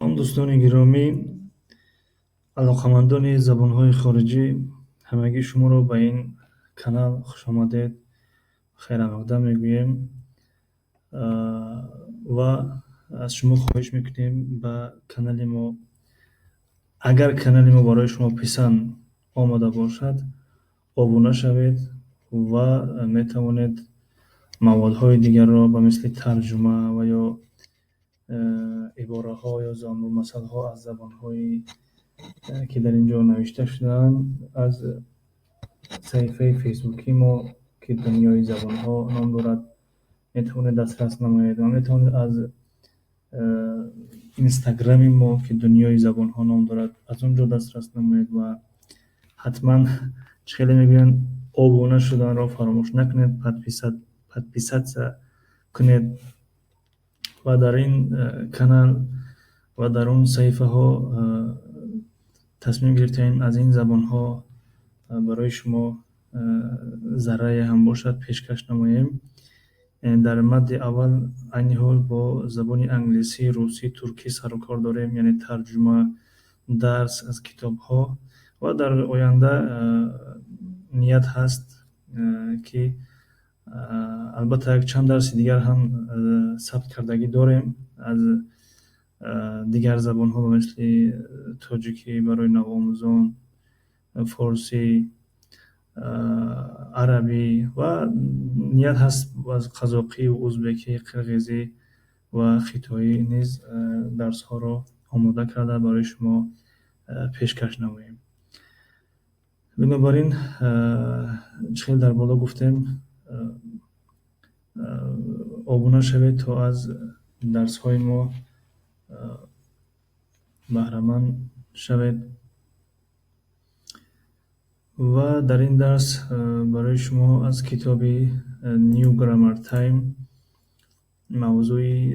دوستان گرامی، علاقمندان زبانهای خارجی، همگی شما رو به این کانال خوش آمدید، خیر مقدم میگوییم و از شما خواهش میکنیم به کانال ما، اگر کانال ما برای شما پسند آمده باشد، ابونه شوید و میتوانید موادهای دیگر را به مثل ترجمه و یا عباره‌ها یا زانو مثل‌ها از زبان‌های که در اینجا نوشته شدن از صفحه فیسبوکی ما که دنیای زبان‌ها نام دارد میتونید دسترس نمایید و میتونید از اینستاگرام ما که دنیای زبان‌ها نام دارد از اونجا دسترس نمایید و حتما چخیلی میگوین ابونه شدن را فراموش نکنید، پادپисаться کنید و در این کانال و در اون صفحه ها تصمیم گرفتیم از این زبان ها برای شما ذره هم باشد پیشکش نماییم. در مد اول این حال با زبان انگلیسی، روسی، ترکی سر و کار داریم، یعنی ترجمه درس از کتاب ها و در آینده نیت هست که البته یک چند درس دیگر هم ثبت کردگی داریم از دیگر زبان ها مثل تاجیکی برای نوآموزان، فارسی، عربی و نیت هست از قزاقی و ازبکی، قرقیزی و خیتایی نیز درس ها را آماده کرده برای شما پیشکش نماییم. بنابراین چخیل در بالا گفتیم ابونه شوید تا از درس های ما بهره‌مند شوید و در این درس برای شما از کتاب نیو گرامر تایم موضوع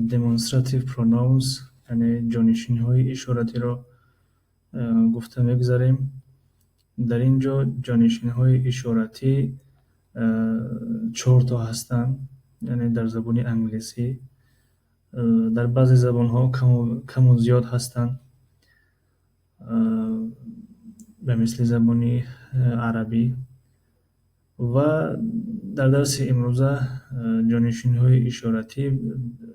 demonstrative pronouns یعنی جانشین های اشارتی را گفته میگذاریم. در اینجا جانشین های اشارتی 4 تا هستند، یعنی در زبان انگلیسی، در بعضی زبان ها کم و زیاد هستند به مثل زبان عربی و در درس امروزه جانشین های اشارتی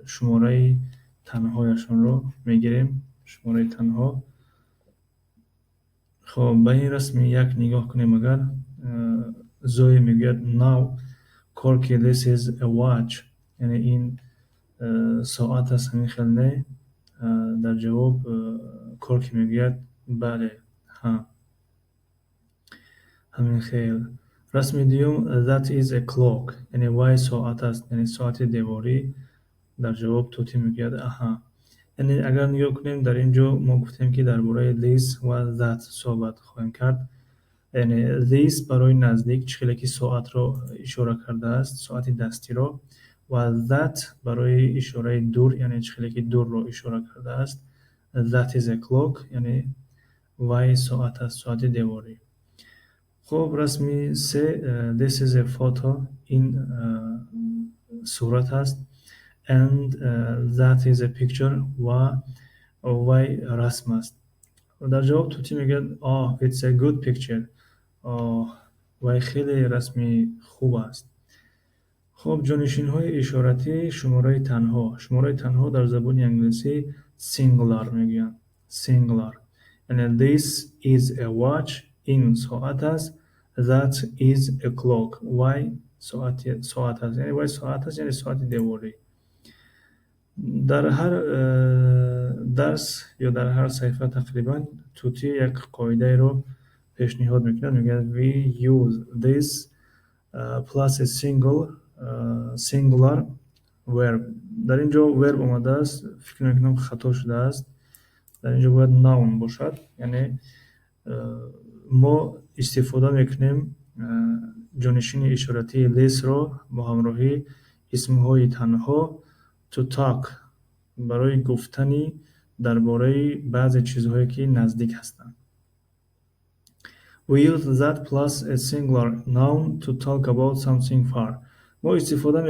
شماره تنهایشان رو میگیریم. شماره تنها. خب به این رسم یک نگاه کنیم. اگر زوی میگوید now کورکی this is a watch یعنی این ساعت است، همین خیل نه. در جواب کورکی میگوید بله ها همین خیل. رسم دیوم that is a clock یعنی وای ساعت است، یعنی ساعت دیواری. در جواب توتی میگوید اها. یعنی اگر نگاه کنیم در اینجا ما گفتیم که درباره this و that صحبت خواهیم کرد. یعنی this برای نزدیک چخیلی که ساعت را اشاره کرده است، ساعت دستی را، و that برای اشاره دور یعنی چخیلی که دور را اشاره کرده است. that is a clock یعنی وای ساعت است، ساعت دیواری. خب رسمی 3 this is a photo این صورت است and that is a picture و وای رسم است. و در جواب توتی میگه it's a good picture وای خیلی رسمی خوب است. خب جانشین های اشارتی شماره تنها در زبان انگلیسی singular میگن. singular یعنی this is a watch این ساعت است. that is a clock وای ساعت است، یعنی وای ساعت است، یعنی ساعت دیواری. در هر درس یا در هر صفحه تقریبا توتی یک قاعده رو پیشنهاد میکنه. میگه we use this plus a singular verb. در اینجا verb اومده است، فکر میکنم خطا شده است. در اینجا باید noun باشد. یعنی ما استفاده میکنیم جانشین اشارتی this رو با همراهی اسمهای تنها to talk برای گفتنی درباره بعضی چیزهایی که نزدیک هستند. We use that plus a singular noun to talk about something far. ما استفاده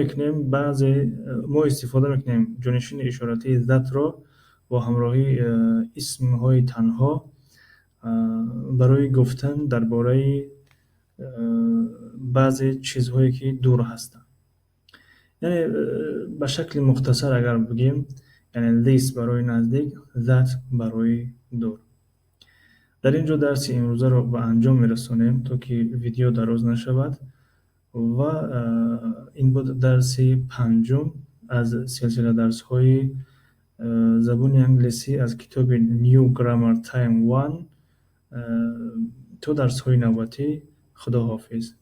میکنیم جانشین اشارتی that رو با همراهی اسمهای تنها برای گفتن درباره بعضی چیزهایی که دور هستند. یعنی به شکل مختصر اگر بگیم، یعنی this برای نزدیک، that برای دور. در اینجا درس امروزه رو به انجام میرسونیم تا که ویدیو دراز نشود و این بود درس پنجم از سلسله درس های زبان انگلیسی از کتاب New Grammar Time 1 تو درس های نوبتی. خدا حافظ.